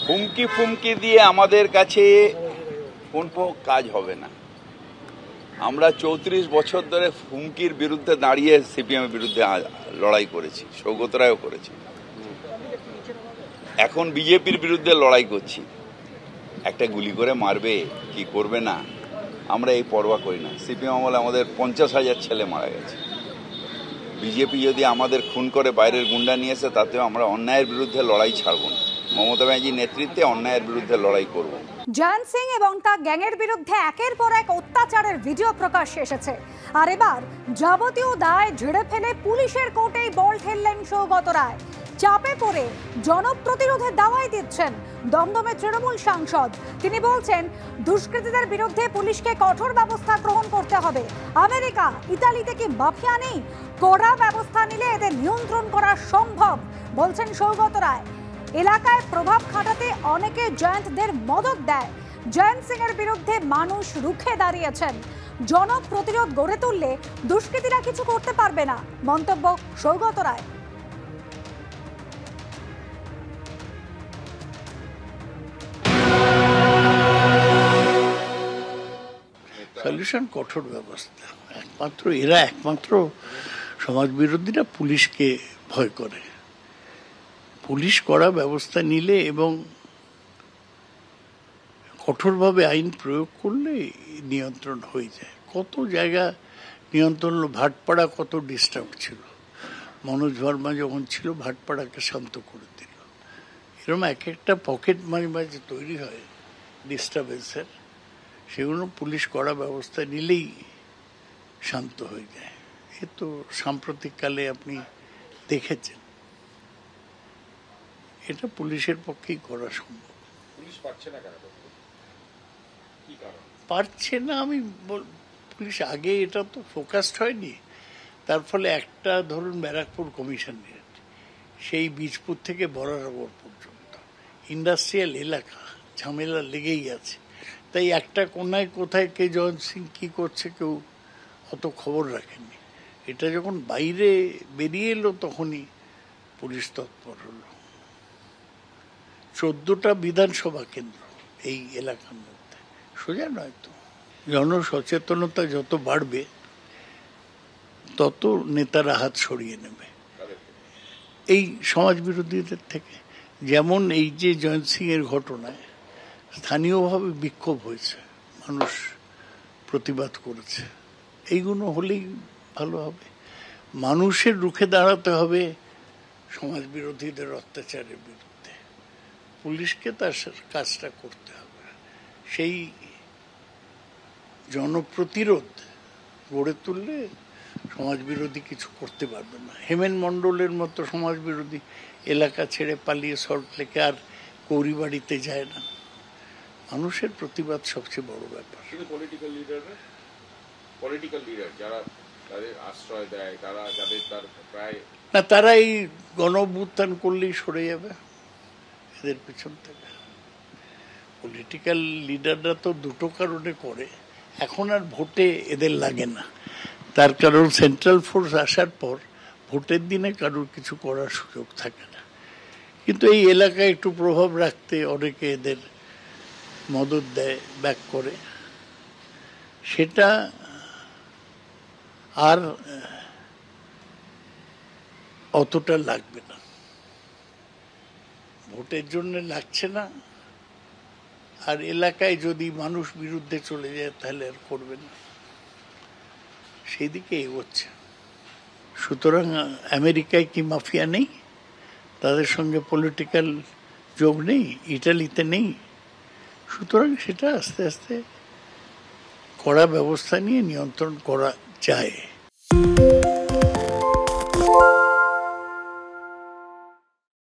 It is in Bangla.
হুমকি ফুমকি দিয়ে আমাদের কাছে কোনো কাজ হবে না। আমরা 34 বছর ধরে হুমকির বিরুদ্ধে দাঁড়িয়ে সিপিএমের বিরুদ্ধে লড়াই করেছি, সৌগত রায়ও করেছি। এখন বিজেপির বিরুদ্ধে লড়াই করছি। একটা গুলি করে মারবে কি করবে না আমরা এই পরোয়া করি না। সিপিএম আমলে আমাদের 50,000 ছেলে মারা গেছে। বিজেপি যদি আমাদের খুন করে বাইরের গুন্ডা নিয়ে এসে তাতেও আমরা অন্যায়ের বিরুদ্ধে লড়াই ছাড়ব না। মমতা ব্যানার্জির নেতৃত্বে অন্যায়ের বিরুদ্ধে লড়াই করব। জয়ন্ত সিং এবং তার গ্যাংয়ের বিরুদ্ধে একের পর এক অত্যাচারের ভিডিও প্রকাশ্যে এসেছে। আর এবার যাবতীয় দায় ঝেড়ে ফেলে পুলিশের কোর্টেই বল ঠেললেন সৌগত রায়। চাপে পড়ে জনপ্রতিরোধের দাওয়াই দিচ্ছেন দমদমের তৃণমূল সাংসদ। তিনি বলছেন দুষ্কৃতীদের বিরুদ্ধে পুলিশকে কঠোর ব্যবস্থা গ্রহণ করতে হবে। আমেরিকা ইতালিতে কি মাফিয়া নেই? কড়া ব্যবস্থা নিলে এদের নিয়ন্ত্রণ করা সম্ভব বলছেন সৌগত রায়। এলাকায় প্রভাব খাটাতে অনেকে জয়ন্তদের মদত দেয়। জয়ন্ত সিং এর বিরুদ্ধে মানুষ রুখে দাঁড়িয়েছেন। জনপ্রতিরোধ গড়ে তুললে দুষ্কৃতীরা কিছু করতে পারবে না মন্তব্য সৌগত রায়। সলিউশন কঠোর ব্যবস্থা। একমাত্র সমাজ বিরোধীরা পুলিশকে ভয় করে। পুলিশ করা ব্যবস্থা নিলে এবং কঠোরভাবে আইন প্রয়োগ করলে নিয়ন্ত্রণ হয়ে যায়। কত জায়গা নিয়ন্ত্রণ, ভাটপাড়া কত ডিস্টার্ব ছিল। মনোজ ভার্মা যখন ছিল ভাটপাড়াকে শান্ত করে দিল। এরকম এক একটা পকেট মাঝে মাঝে তৈরি হয় ডিস্টার্বেন্সের, সেগুলো পুলিশ করা ব্যবস্থা নিলেই শান্ত হয়ে যায়। এ তো সাম্প্রতিককালে আপনি দেখেছেন, এটা পুলিশের পক্ষেই করা সম্ভব। পারছে না আমি পুলিশ আগে এটা তো ফোকাসড হয়নি। তার ফলে একটা ধরুন ব্যারাকপুর কমিশন, সেই বীজপুর থেকে বরানগর পর্যন্ত ইন্ডাস্ট্রিয়াল এলাকা, ঝামেলা লেগেই আছে। তাই একটা কোনায় কোথায় কে জয়ন্ত সিং কী করছে কেউ অত খবর রাখেননি। এটা যখন বাইরে বেরিয়ে এলো তখনই পুলিশ তৎপর হলো। 14টা বিধানসভা কেন্দ্র এই এলাকার মধ্যে, সোজা নয় তো। জনসচেতনতা যত বাড়বে তত নেতারা হাত সরিয়ে নেবে এই সমাজ বিরোধীদের থেকে। যেমন এই যে জয়ন্ত সিং এর ঘটনায় স্থানীয়ভাবে বিক্ষোভ হয়েছে, মানুষ প্রতিবাদ করেছে, এইগুলো হলেই ভালো হবে। মানুষের রুখে দাঁড়াতে হবে সমাজ বিরোধীদের অত্যাচারের বিরুদ্ধে। পুলিশকে তার কাজটা করতে হবে। সেই জনপ্রতিরোধ গড়ে তুললে সমাজ বিরোধী কিছু করতে পারবে না। হেমেন মণ্ডলের মতো সমাজ বিরোধী এলাকা ছেড়ে পালিয়ে সল্টলেকে আর কৌরিবাড়িতে যায় না। মানুষের প্রতিবাদ সবচেয়ে বড় ব্যাপার। তারা এই গণ অভ্যুত্থান করলেই সরে যাবে এদের পিছন থেকে। পলিটিক্যাল লিডাররা তো দুটো কারণে করে, এখন আর ভোটে এদের লাগে না। তার কারণ সেন্ট্রাল ফোর্স আসার পর ভোটের দিনে কারোর কিছু করার সুযোগ থাকে না। কিন্তু এই এলাকায় একটু প্রভাব রাখতে অনেকে এদের মদত দেয়, ব্যাক করে, সেটা আর অতটা লাগবে না। ভোটের জন্য লাগছে না, আর এলাকায় যদি মানুষ বিরুদ্ধে চলে যায় তাহলে আর করবে না, সেই দিকে এগোচ্ছে। সুতরাং আমেরিকায় কি মাফিয়া নেই? তাদের সঙ্গে পলিটিক্যাল যোগ নেই? ইটালিতে নেই? সুতরাং সেটা আস্তে আস্তে কড়া ব্যবস্থা নিয়ে নিয়ন্ত্রণ করা যায়।